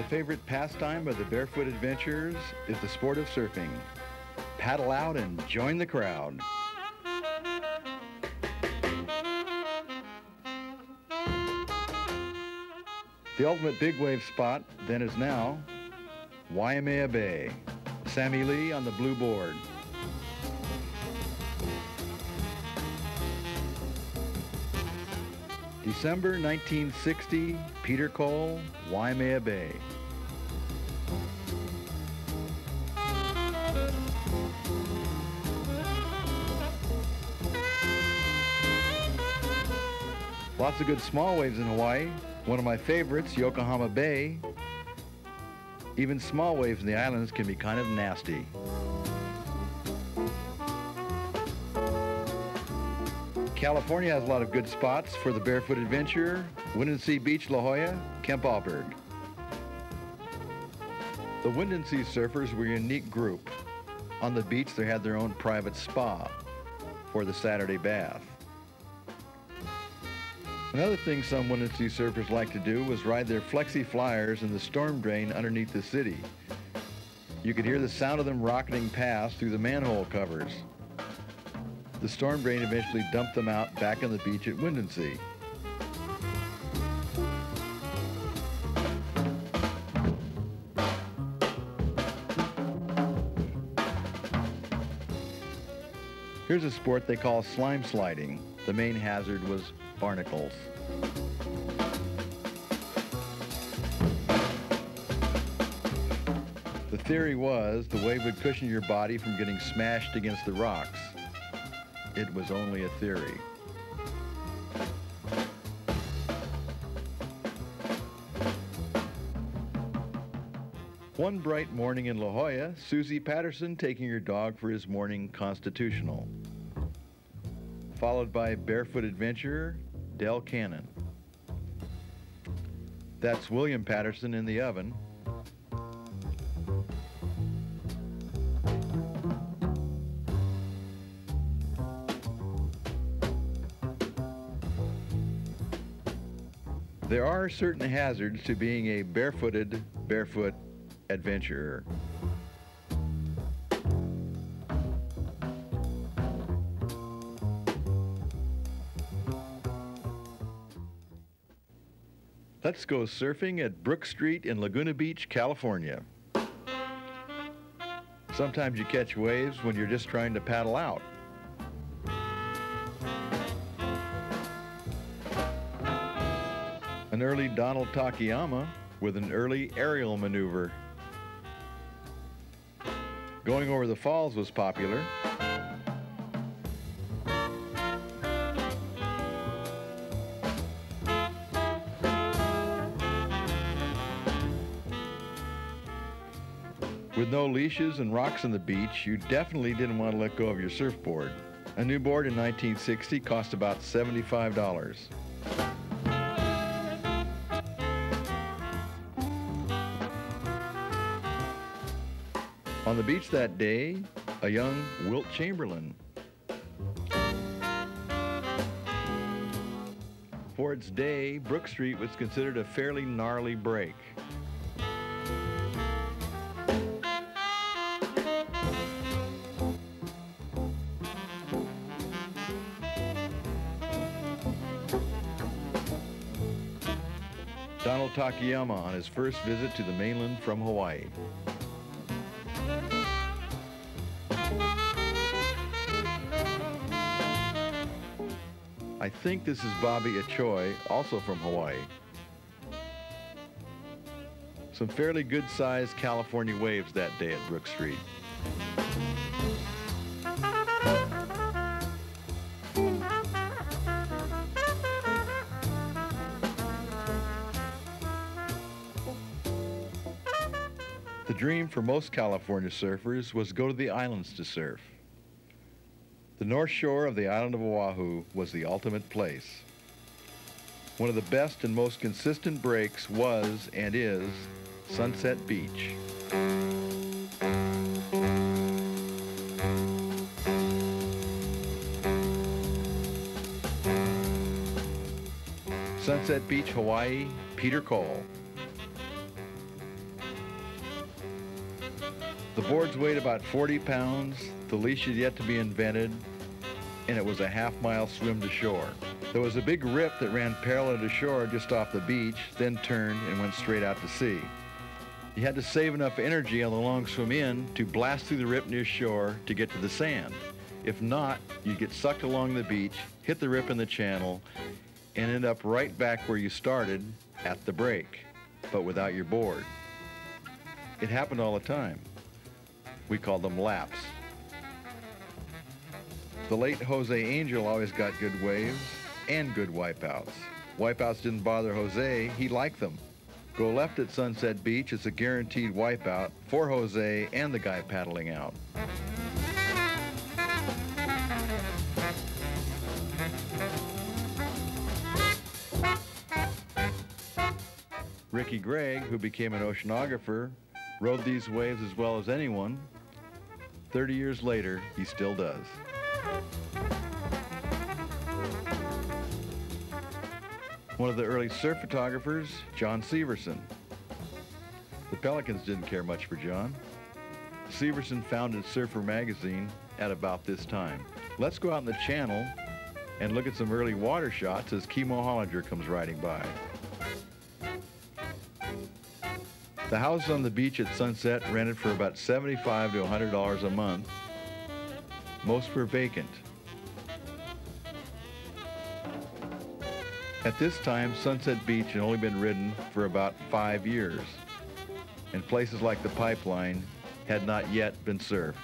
favorite pastime of the barefoot adventurers is the sport of surfing. Paddle out and join the crowd. The ultimate big wave spot then is now Waimea Bay. Sammy Lee on the blue board. December 1960, Peter Cole, Waimea Bay. Lots of good small waves in Hawaii. One of my favorites, Yokohama Bay. Even small waves in the islands can be kind of nasty. California has a lot of good spots for the barefoot adventurer. Windansea Beach, La Jolla, Kemp Alberg. The Windansea surfers were a unique group. On the beach, they had their own private spa for the Saturday bath. Another thing some Windansea surfers like to do was ride their flexi flyers in the storm drain underneath the city. You could hear the sound of them rocketing past through the manhole covers. The storm drain eventually dumped them out back on the beach at Windansea. Here's a sport they call slime sliding. The main hazard was barnacles. The theory was the wave would cushion your body from getting smashed against the rocks. It was only a theory. One bright morning in La Jolla, Susie Patterson taking her dog for his morning constitutional, followed by barefoot adventurer Del Cannon. That's William Patterson in the oven. There are certain hazards to being a barefoot adventurer. Let's go surfing at Brook Street in Laguna Beach, California. Sometimes you catch waves when you're just trying to paddle out. An early Donald Takayama with an early aerial maneuver. Going over the falls was popular. With no leashes and rocks on the beach, you definitely didn't want to let go of your surfboard. A new board in 1960 cost about $75. On the beach that day, a young Wilt Chamberlain. For its day, Brook Street was considered a fairly gnarly break. Donald Takayama on his first visit to the mainland from Hawaii. I think this is Bobby Achoy, also from Hawaii. Some fairly good-sized California waves that day at Brook Street. The dream for most California surfers was to go to the islands to surf. The north shore of the island of Oahu was the ultimate place. One of the best and most consistent breaks was and is Sunset Beach. Sunset Beach, Hawaii, Peter Cole. The boards weighed about 40 pounds, the leash had yet to be invented, and it was a half-mile swim to shore. There was a big rip that ran parallel to shore just off the beach, then turned and went straight out to sea. You had to save enough energy on the long swim in to blast through the rip near shore to get to the sand. If not, you'd get sucked along the beach, hit the rip in the channel, and end up right back where you started at the break, but without your board. It happened all the time. We called them laps. The late Jose Angel always got good waves and good wipeouts. Wipeouts didn't bother Jose, he liked them. Go left at Sunset Beach, it's a guaranteed wipeout for Jose and the guy paddling out. Ricky Gregg, who became an oceanographer, rode these waves as well as anyone. 30 years later, he still does. One of the early surf photographers, John Severson. The Pelicans didn't care much for John. Severson founded Surfer magazine at about this time. Let's go out in the channel and look at some early water shots as Kimo Hollinger comes riding by. The houses on the beach at Sunset rented for about $75 to $100 a month. Most were vacant. At this time, Sunset Beach had only been ridden for about 5 years, and places like the Pipeline had not yet been surfed.